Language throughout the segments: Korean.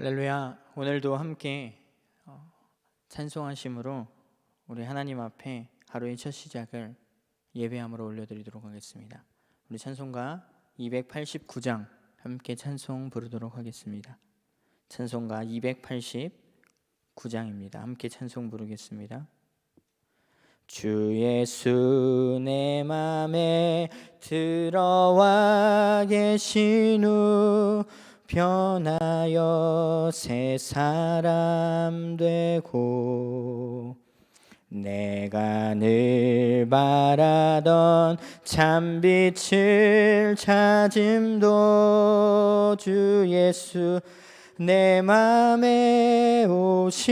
할렐루야. 오늘도 함께 찬송하심으로 우리 하나님 앞에 하루의 첫 시작을 예배함으로 올려드리도록 하겠습니다. 우리 찬송가 289장 함께 찬송 부르도록 하겠습니다. 찬송가 289장입니다. 함께 찬송 부르겠습니다. 주 예수 내 맘에 들어와 계신 후 변하여 새 사람 되고 내가 늘 바라던 참빛을 찾음도 주 예수 내 맘에 오심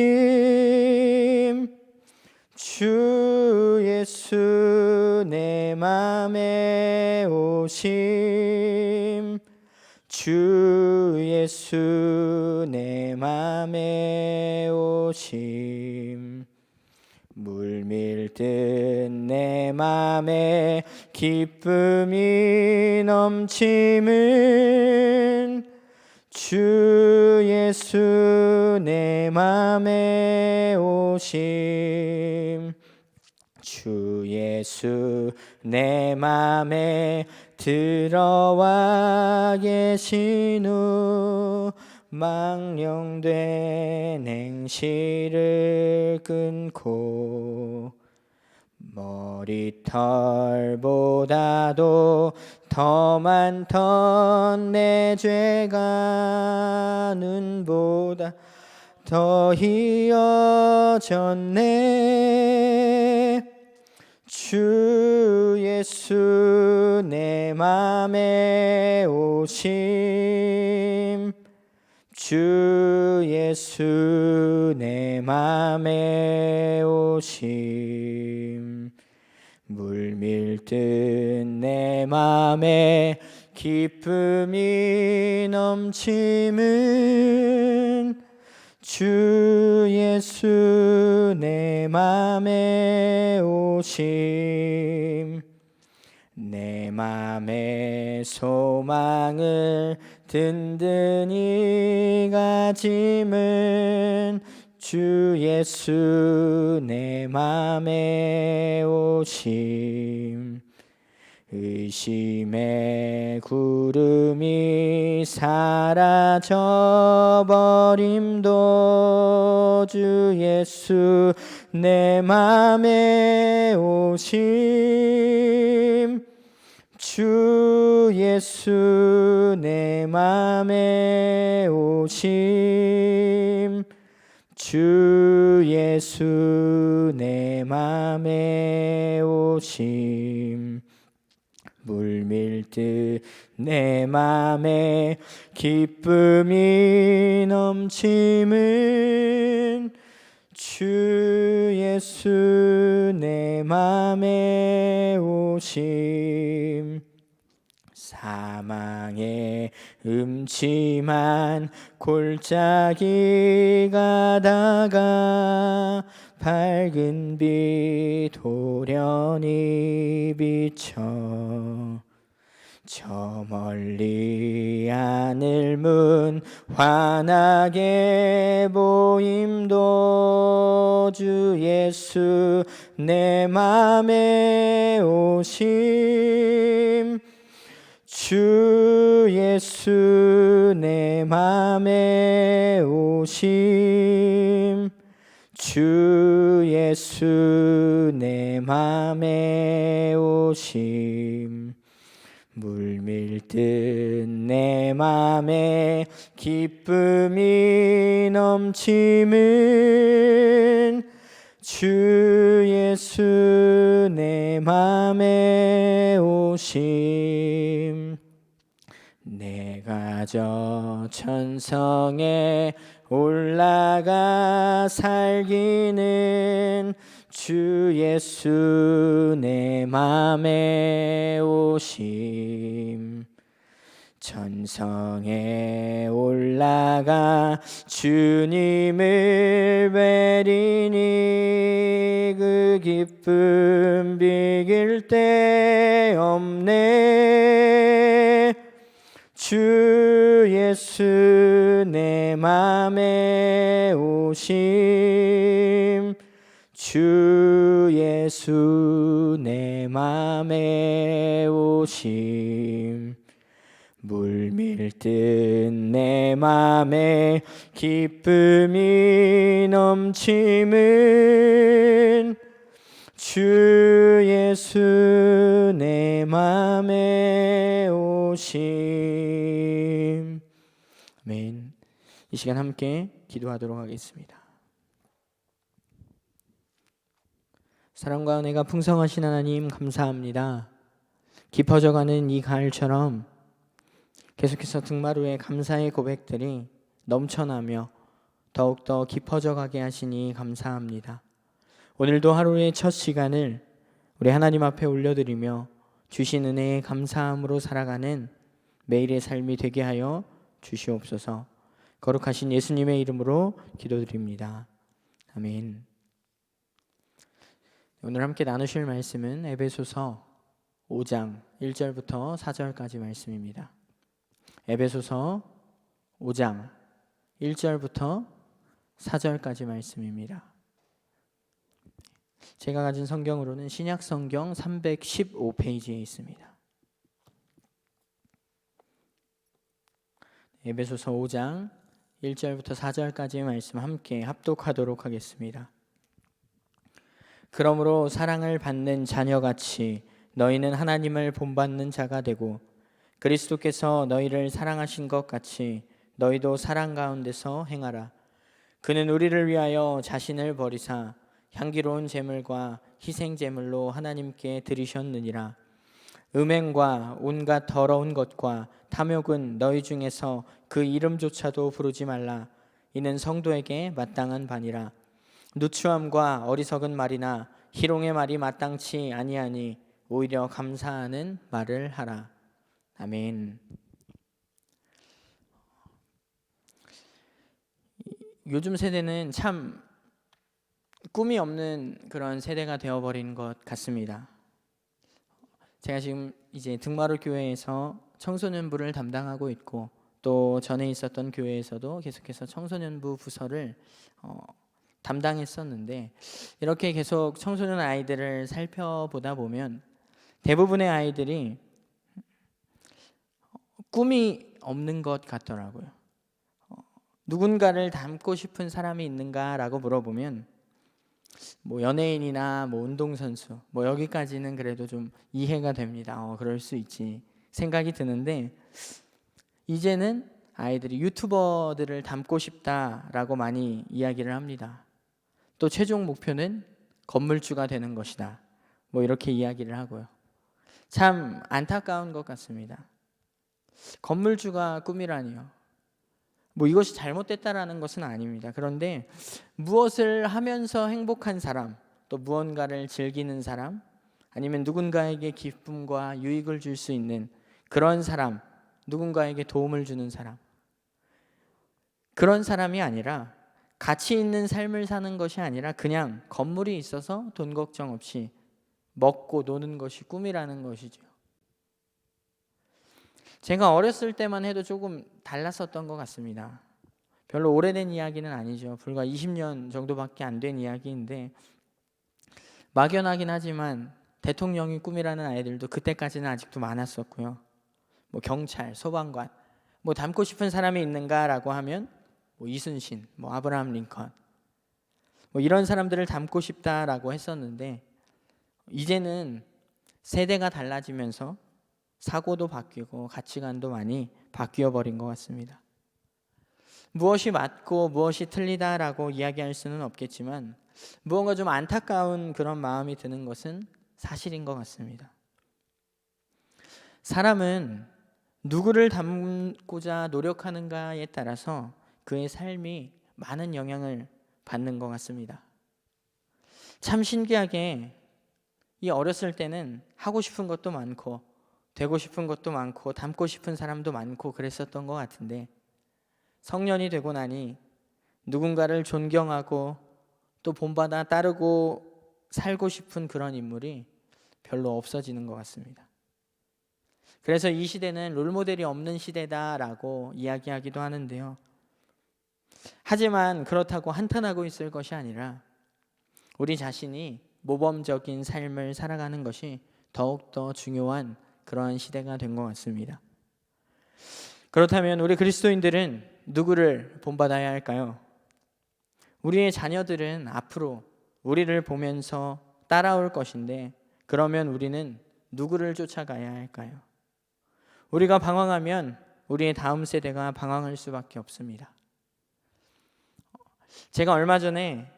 주 예수 내 맘에 오심 주 예수 내 맘에 오심 물밀듯 내 맘에 기쁨이 넘침은 주 예수 내 맘에 오심 주 예수 내 맘에 들어와 계신 후 망령된 행실을 끊고 머리털보다도 더 많던 내 죄가 눈보다 더 희어졌네 주 예수 내 맘에 오심 주 예수 내 맘에 오심 물밀듯 내 맘에 기쁨이 넘침은 주 예수 내 맘에 오심 내 맘의 소망을 든든히 가짐은 주 예수 내 맘에 오심 의심의 구름이 사라져버림도 주 예수 내 맘에 오심 주 예수 내 맘에 오심 주 예수 내 맘에 오심 물밀듯 내 맘에 기쁨이 넘침은 주 예수 내 맘에 오심 사망의 음침한 골짜기 가다가 밝은 빛 도련히 비쳐 저 멀리 하늘 문 환하게 보임도 주 예수 내 맘에 오심 주 예수 내 맘에 오심 주 예수 내 맘에 오심 물밀듯 내 맘에 기쁨이 넘침은 주 예수 내 맘에 오심 내가 저 천성에 올라가 살기는 주 예수 내 맘에 오심 천성에 올라가 주님을 뵈리니 그 기쁨 비길 데 없네 주 예수 내 맘에 오심 주 예수 내 맘에 오심 물밀듯 내 맘에 기쁨이 넘침은 주 예수 내 맘에 오심. 아멘. 이 시간 함께 기도하도록 하겠습니다. 사랑과 은혜가 풍성하신 하나님 감사합니다. 깊어져가는 이 가을처럼 계속해서 등마루에 감사의 고백들이 넘쳐나며 더욱더 깊어져 가게 하시니 감사합니다. 오늘도 하루의 첫 시간을 우리 하나님 앞에 올려드리며 주신 은혜에 감사함으로 살아가는 매일의 삶이 되게 하여 주시옵소서. 거룩하신 예수님의 이름으로 기도드립니다. 아멘. 오늘 함께 나누실 말씀은 에베소서 5장 1절부터 4절까지 말씀입니다. 에베소서 5장 1절부터 4절까지 말씀입니다. 제가 가진 성경으로는 신약 성경 315페이지에 있습니다. 에베소서 5장 1절부터 4절까지의 말씀 함께 합독하도록 하겠습니다. 그러므로 사랑을 받는 자녀같이 너희는 하나님을 본받는 자가 되고 그리스도께서 너희를 사랑하신 것 같이 너희도 사랑 가운데서 행하라. 그는 우리를 위하여 자신을 버리사 향기로운 제물과 희생 제물로 하나님께 드리셨느니라. 음행과 온갖 더러운 것과 탐욕은 너희 중에서 그 이름조차도 부르지 말라. 이는 성도에게 마땅한 바니라. 누추함과 어리석은 말이나 희롱의 말이 마땅치 아니하니 오히려 감사하는 말을 하라. 아멘. 요즘 세대는 참 꿈이 없는 그런 세대가 되어버린 것 같습니다. 제가 지금 이제 등마루 교회에서 청소년부를 담당하고 있고 또 전에 있었던 교회에서도 계속해서 청소년부 부서를 담당했었는데 이렇게 계속 청소년 아이들을 살펴보다 보면 대부분의 아이들이 꿈이 없는 것 같더라고요. 누군가를 닮고 싶은 사람이 있는가라고 물어보면 뭐 연예인이나 뭐 운동선수 뭐 여기까지는 그래도 좀 이해가 됩니다. 그럴 수 있지 생각이 드는데 이제는 아이들이 유튜버들을 닮고 싶다라고 많이 이야기를 합니다. 또 최종 목표는 건물주가 되는 것이다. 뭐 이렇게 이야기를 하고요. 참 안타까운 것 같습니다. 건물주가 꿈이라니요. 뭐 이것이 잘못됐다라는 것은 아닙니다. 그런데 무엇을 하면서 행복한 사람, 또 무언가를 즐기는 사람, 아니면 누군가에게 기쁨과 유익을 줄 수 있는 그런 사람, 누군가에게 도움을 주는 사람, 그런 사람이 아니라 가치 있는 삶을 사는 것이 아니라 그냥 건물이 있어서 돈 걱정 없이 먹고 노는 것이 꿈이라는 것이죠. 제가 어렸을 때만 해도 조금 달랐었던 것 같습니다. 별로 오래된 이야기는 아니죠. 불과 20년 정도밖에 안 된 이야기인데 막연하긴 하지만 대통령이 꿈이라는 아이들도 그때까지는 아직도 많았었고요. 뭐 경찰, 소방관, 뭐 닮고 싶은 사람이 있는가라고 하면 뭐 이순신, 뭐 아브라함 링컨, 뭐 이런 사람들을 닮고 싶다라고 했었는데 이제는 세대가 달라지면서 사고도 바뀌고 가치관도 많이 바뀌어 버린 것 같습니다. 무엇이 맞고 무엇이 틀리다라고 이야기할 수는 없겠지만 무언가 좀 안타까운 그런 마음이 드는 것은 사실인 것 같습니다. 사람은 누구를 닮고자 노력하는가에 따라서 그의 삶이 많은 영향을 받는 것 같습니다. 참 신기하게 이 어렸을 때는 하고 싶은 것도 많고 되고 싶은 것도 많고 닮고 싶은 사람도 많고 그랬었던 것 같은데 성년이 되고 나니 누군가를 존경하고 또 본받아 따르고 살고 싶은 그런 인물이 별로 없어지는 것 같습니다. 그래서 이 시대는 롤모델이 없는 시대다라고 이야기하기도 하는데요. 하지만 그렇다고 한탄하고 있을 것이 아니라 우리 자신이 모범적인 삶을 살아가는 것이 더욱더 중요한 그러한 시대가 된 것 같습니다. 그렇다면 우리 그리스도인들은 누구를 본받아야 할까요? 우리의 자녀들은 앞으로 우리를 보면서 따라올 것인데, 그러면 우리는 누구를 쫓아가야 할까요? 우리가 방황하면 우리의 다음 세대가 방황할 수밖에 없습니다. 제가 얼마 전에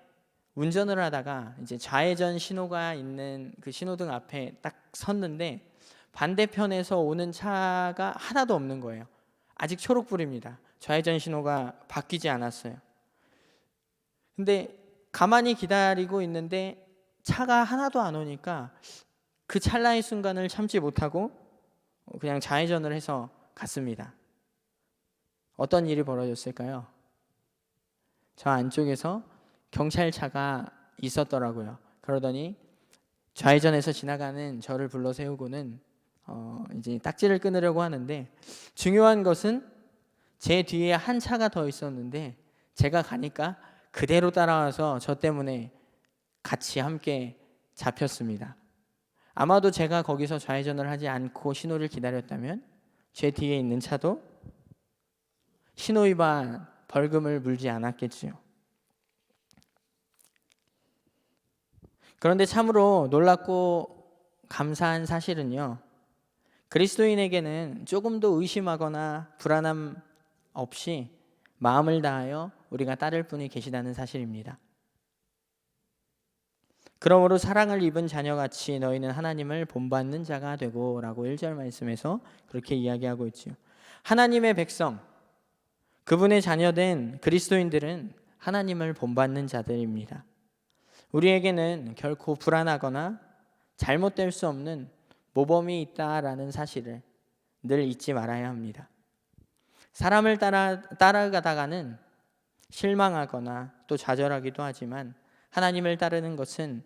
운전을 하다가 이제 좌회전 신호가 있는 그 신호등 앞에 딱 섰는데 반대편에서 오는 차가 하나도 없는 거예요. 아직 초록불입니다. 좌회전 신호가 바뀌지 않았어요. 근데 가만히 기다리고 있는데 차가 하나도 안 오니까 그 찰나의 순간을 참지 못하고 그냥 좌회전을 해서 갔습니다. 어떤 일이 벌어졌을까요? 저 안쪽에서 경찰차가 있었더라고요. 그러더니 좌회전해서 지나가는 저를 불러 세우고는 이제 딱지를 끊으려고 하는데, 중요한 것은 제 뒤에 한 차가 더 있었는데 제가 가니까 그대로 따라와서 저 때문에 같이 함께 잡혔습니다. 아마도 제가 거기서 좌회전을 하지 않고 신호를 기다렸다면 제 뒤에 있는 차도 신호위반 벌금을 물지 않았겠지요. 그런데 참으로 놀랍고 감사한 사실은요, 그리스도인에게는 조금도 의심하거나 불안함 없이 마음을 다하여 우리가 따를 분이 계시다는 사실입니다. 그러므로 사랑을 입은 자녀같이 너희는 하나님을 본받는 자가 되고 라고 1절 말씀에서 그렇게 이야기하고 있지요. 하나님의 백성, 그분의 자녀된 그리스도인들은 하나님을 본받는 자들입니다. 우리에게는 결코 불안하거나 잘못될 수 없는 모범이 있다라는 사실을 늘 잊지 말아야 합니다. 사람을 따라가다가는 실망하거나 또 좌절하기도 하지만 하나님을 따르는 것은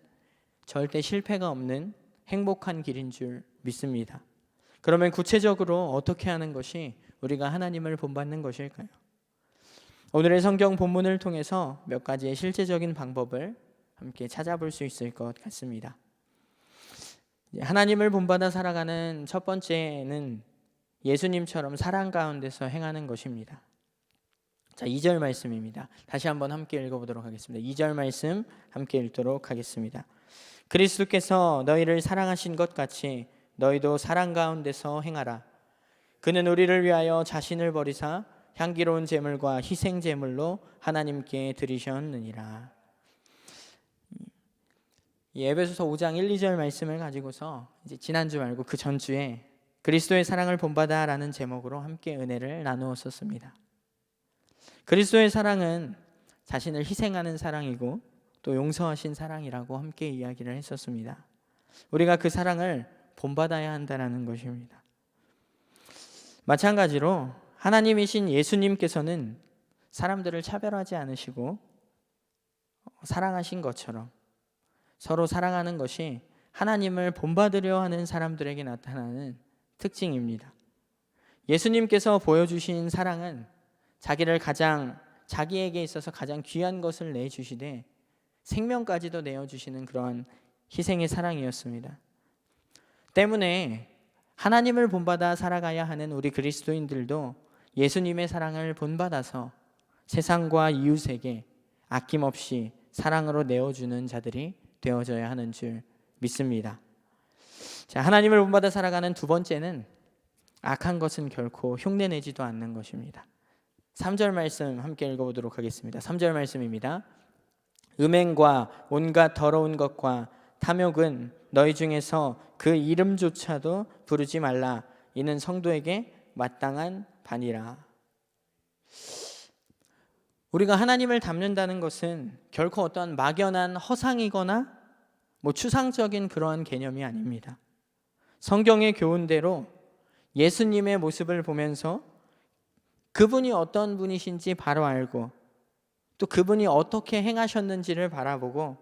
절대 실패가 없는 행복한 길인 줄 믿습니다. 그러면 구체적으로 어떻게 하는 것이 우리가 하나님을 본받는 것일까요? 오늘의 성경 본문을 통해서 몇 가지의 실제적인 방법을 함께 찾아볼 수 있을 것 같습니다. 하나님을 본받아 살아가는 첫 번째는 예수님처럼 사랑 가운데서 행하는 것입니다. 자, 2절 말씀입니다. 다시 한번 함께 읽어보도록 하겠습니다. 2절 말씀 함께 읽도록 하겠습니다. 그리스도께서 너희를 사랑하신 것 같이 너희도 사랑 가운데서 행하라. 그는 우리를 위하여 자신을 버리사 향기로운 제물과 희생 제물로 하나님께 드리셨느니라. 에베소서 5장 1, 2절 말씀을 가지고서 이제 지난주 말고 그 전주에 그리스도의 사랑을 본받아라는 제목으로 함께 은혜를 나누었었습니다. 그리스도의 사랑은 자신을 희생하는 사랑이고 또 용서하신 사랑이라고 함께 이야기를 했었습니다. 우리가 그 사랑을 본받아야 한다는 것입니다. 마찬가지로 하나님이신 예수님께서는 사람들을 차별하지 않으시고 사랑하신 것처럼 서로 사랑하는 것이 하나님을 본받으려 하는 사람들에게 나타나는 특징입니다. 예수님께서 보여주신 사랑은 자기에게 있어서 가장 귀한 것을 내주시되 생명까지도 내어주시는 그러한 희생의 사랑이었습니다. 때문에 하나님을 본받아 살아가야 하는 우리 그리스도인들도 예수님의 사랑을 본받아서 세상과 이웃에게 아낌없이 사랑으로 내어주는 자들이 되어져야 하는 줄 믿습니다. 자, 하나님을 본받아 살아가는 두 번째는 악한 것은 결코 흉내내지도 않는 것입니다. 3절 말씀 함께 읽어보도록 하겠습니다. 3절 말씀입니다. 음행과 온갖 더러운 것과 탐욕은 너희 중에서 그 이름조차도 부르지 말라. 이는 성도에게 마땅한 바니라. 우리가 하나님을 닮는다는 것은 결코 어떤 막연한 허상이거나 추상적인 그러한 개념이 아닙니다. 성경의 교훈대로 예수님의 모습을 보면서 그분이 어떤 분이신지 바로 알고 또 그분이 어떻게 행하셨는지를 바라보고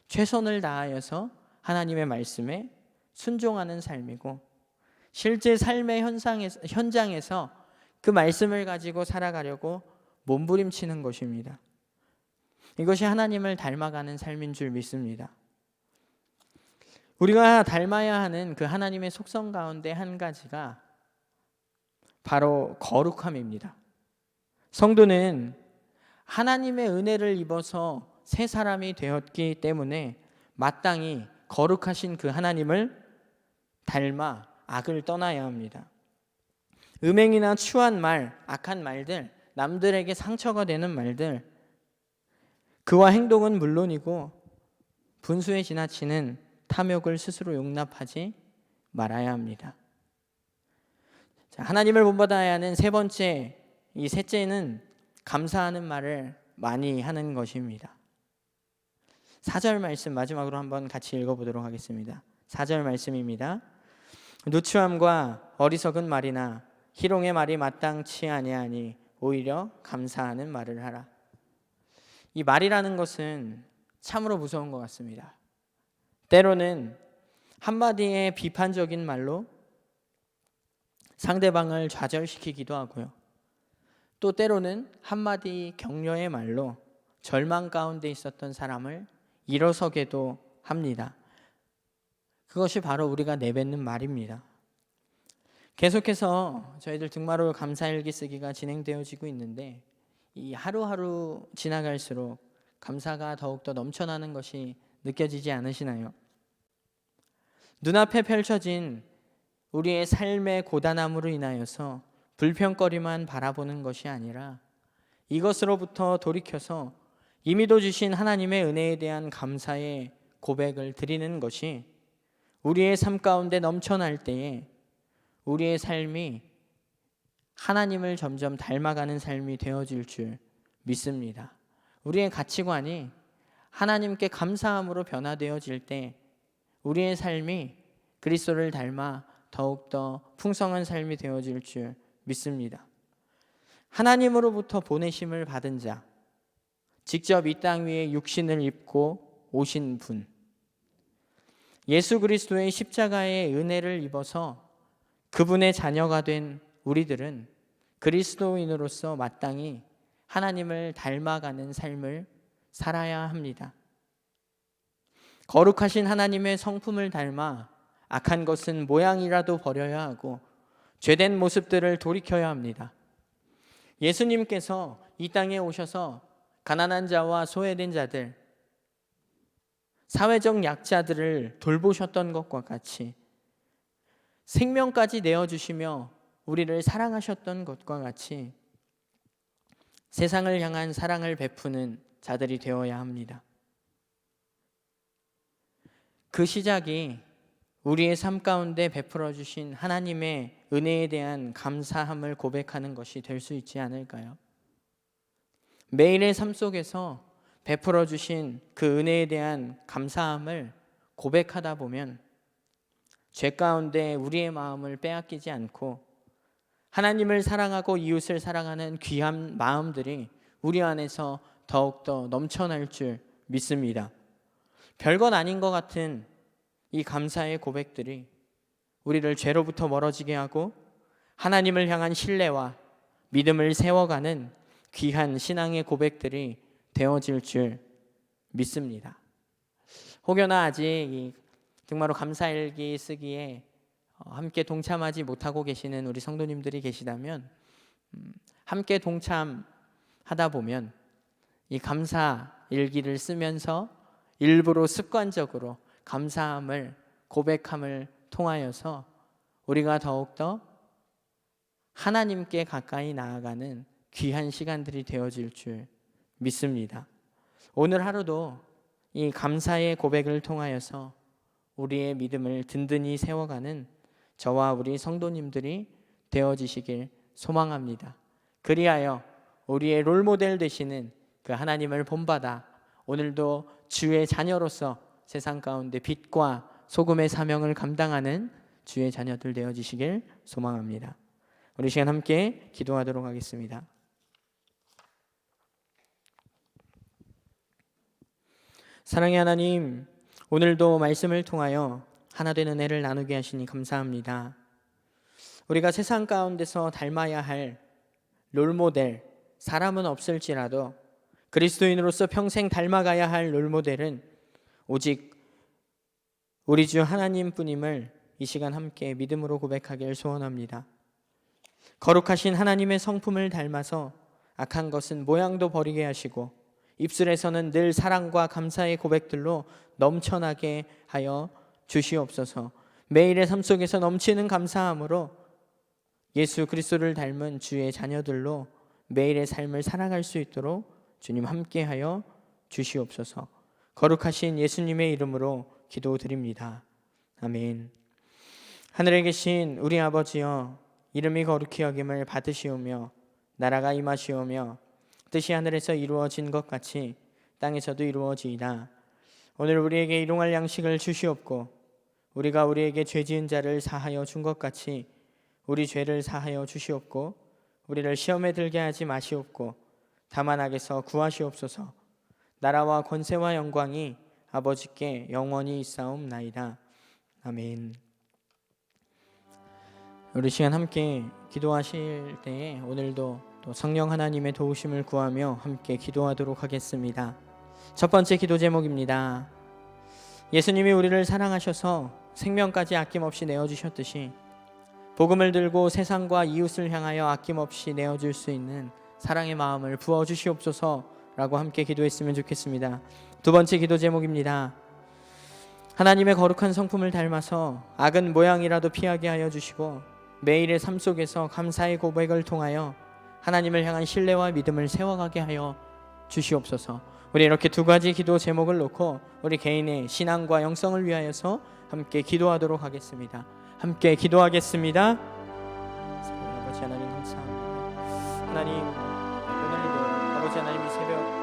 최선을 다하여서 하나님의 말씀에 순종하는 삶이고, 실제 삶의 현장에서 그 말씀을 가지고 살아가려고 몸부림치는 것입니다. 이것이 하나님을 닮아가는 삶인 줄 믿습니다. 우리가 닮아야 하는 그 하나님의 속성 가운데 한 가지가 바로 거룩함입니다. 성도는 하나님의 은혜를 입어서 새 사람이 되었기 때문에 마땅히 거룩하신 그 하나님을 닮아 악을 떠나야 합니다. 음행이나 추한 말, 악한 말들, 남들에게 상처가 되는 말들, 그와 행동은 물론이고 분수에 지나치는 탐욕을 스스로 용납하지 말아야 합니다. 자, 하나님을 본받아야 하는 세 번째, 이 셋째는 감사하는 말을 많이 하는 것입니다. 4절 말씀 마지막으로 한번 같이 읽어보도록 하겠습니다. 4절 말씀입니다. 누추함과 어리석은 말이나 희롱의 말이 마땅치 아니하니 오히려 감사하는 말을 하라. 이 말이라는 것은 참으로 무서운 것 같습니다. 때로는 한마디의 비판적인 말로 상대방을 좌절시키기도 하고요. 또 때로는 한마디 격려의 말로 절망 가운데 있었던 사람을 일어서게도 합니다. 그것이 바로 우리가 내뱉는 말입니다. 계속해서 저희들 등마루 감사일기 쓰기가 진행되어지고 있는데 이 하루하루 지나갈수록 감사가 더욱더 넘쳐나는 것이 느껴지지 않으시나요? 눈앞에 펼쳐진 우리의 삶의 고단함으로 인하여서 불평거리만 바라보는 것이 아니라 이것으로부터 돌이켜서 이미도 주신 하나님의 은혜에 대한 감사의 고백을 드리는 것이 우리의 삶 가운데 넘쳐날 때에 우리의 삶이 하나님을 점점 닮아가는 삶이 되어질 줄 믿습니다. 우리의 가치관이 하나님께 감사함으로 변화되어질 때 우리의 삶이 그리스도를 닮아 더욱더 풍성한 삶이 되어질 줄 믿습니다. 하나님으로부터 보내심을 받은 자, 직접 이 땅 위에 육신을 입고 오신 분, 예수 그리스도의 십자가의 은혜를 입어서 그분의 자녀가 된 우리들은 그리스도인으로서 마땅히 하나님을 닮아가는 삶을 살아야 합니다. 거룩하신 하나님의 성품을 닮아 악한 것은 모양이라도 버려야 하고 죄된 모습들을 돌이켜야 합니다. 예수님께서 이 땅에 오셔서 가난한 자와 소외된 자들, 사회적 약자들을 돌보셨던 것과 같이 생명까지 내어주시며 우리를 사랑하셨던 것과 같이 세상을 향한 사랑을 베푸는 자들이 되어야 합니다. 그 시작이 우리의 삶 가운데 베풀어 주신 하나님의 은혜에 대한 감사함을 고백하는 것이 될 수 있지 않을까요? 매일의 삶 속에서 베풀어 주신 그 은혜에 대한 감사함을 고백하다 보면 죄 가운데 우리의 마음을 빼앗기지 않고 하나님을 사랑하고 이웃을 사랑하는 귀한 마음들이 우리 안에서 더욱더 넘쳐날 줄 믿습니다. 별것 아닌 것 같은 이 감사의 고백들이 우리를 죄로부터 멀어지게 하고 하나님을 향한 신뢰와 믿음을 세워가는 귀한 신앙의 고백들이 되어질 줄 믿습니다. 혹여나 아직 이 등마루 감사일기 쓰기에 함께 동참하지 못하고 계시는 우리 성도님들이 계시다면 함께 동참하다 보면 이 감사일기를 쓰면서 일부러 습관적으로 감사함을 고백함을 통하여서 우리가 더욱더 하나님께 가까이 나아가는 귀한 시간들이 되어질 줄 믿습니다. 오늘 하루도 이 감사의 고백을 통하여서 우리의 믿음을 든든히 세워가는 저와 우리 성도님들이 되어지시길 소망합니다. 그리하여 우리의 롤모델 되시는 그 하나님을 본받아 오늘도 주의 자녀로서 세상 가운데 빛과 소금의 사명을 감당하는 주의 자녀들 되어지시길 소망합니다. 우리 시간 함께 기도하도록 하겠습니다. 사랑의 하나님, 오늘도 말씀을 통하여 하나 되는 은혜를 나누게 하시니 감사합니다. 우리가 세상 가운데서 닮아야 할 롤모델, 사람은 없을지라도 그리스도인으로서 평생 닮아가야 할 롤모델은 오직 우리 주 하나님뿐임을 이 시간 함께 믿음으로 고백하길 소원합니다. 거룩하신 하나님의 성품을 닮아서 악한 것은 모양도 버리게 하시고 입술에서는 늘 사랑과 감사의 고백들로 넘쳐나게 하여 주시옵소서. 매일의 삶 속에서 넘치는 감사함으로 예수 그리스도를 닮은 주의 자녀들로 매일의 삶을 살아갈 수 있도록 주님 함께하여 주시옵소서. 거룩하신 예수님의 이름으로 기도드립니다. 아멘. 하늘에 계신 우리 아버지여, 이름이 거룩히 여김을 받으시오며 나라가 임하시오며 뜻이 하늘에서 이루어진 것 같이 땅에서도 이루어지이다. 오늘 우리에게 일용할 양식을 주시옵고 우리가 우리에게 죄 지은 자를 사하여 준 것 같이 우리 죄를 사하여 주시옵고 우리를 시험에 들게 하지 마시옵고 다만 악에서 구하시옵소서. 나라와 권세와 영광이 아버지께 영원히 있사옵나이다. 아멘. 우리 시간 함께 기도하실 때에 오늘도 또 성령 하나님의 도우심을 구하며 함께 기도하도록 하겠습니다. 첫 번째 기도 제목입니다. 예수님이 우리를 사랑하셔서 생명까지 아낌없이 내어주셨듯이 복음을 들고 세상과 이웃을 향하여 아낌없이 내어줄 수 있는 사랑의 마음을 부어주시옵소서라고 함께 기도했으면 좋겠습니다. 두 번째 기도 제목입니다. 하나님의 거룩한 성품을 닮아서 악은 모양이라도 피하게 하여 주시고 매일의 삶 속에서 감사의 고백을 통하여 하나님을 향한 신뢰와 믿음을 세워가게 하여 주시옵소서. 우리 이렇게 두 가지 기도 제목을 놓고 우리 개인의 신앙과 영성을 위하여서 함께 기도하도록 하겠습니다. 함께 기도하겠습니다. 아버지 하나님 감사합니다. 하나님, 오늘도 아버지 하나님 이 새벽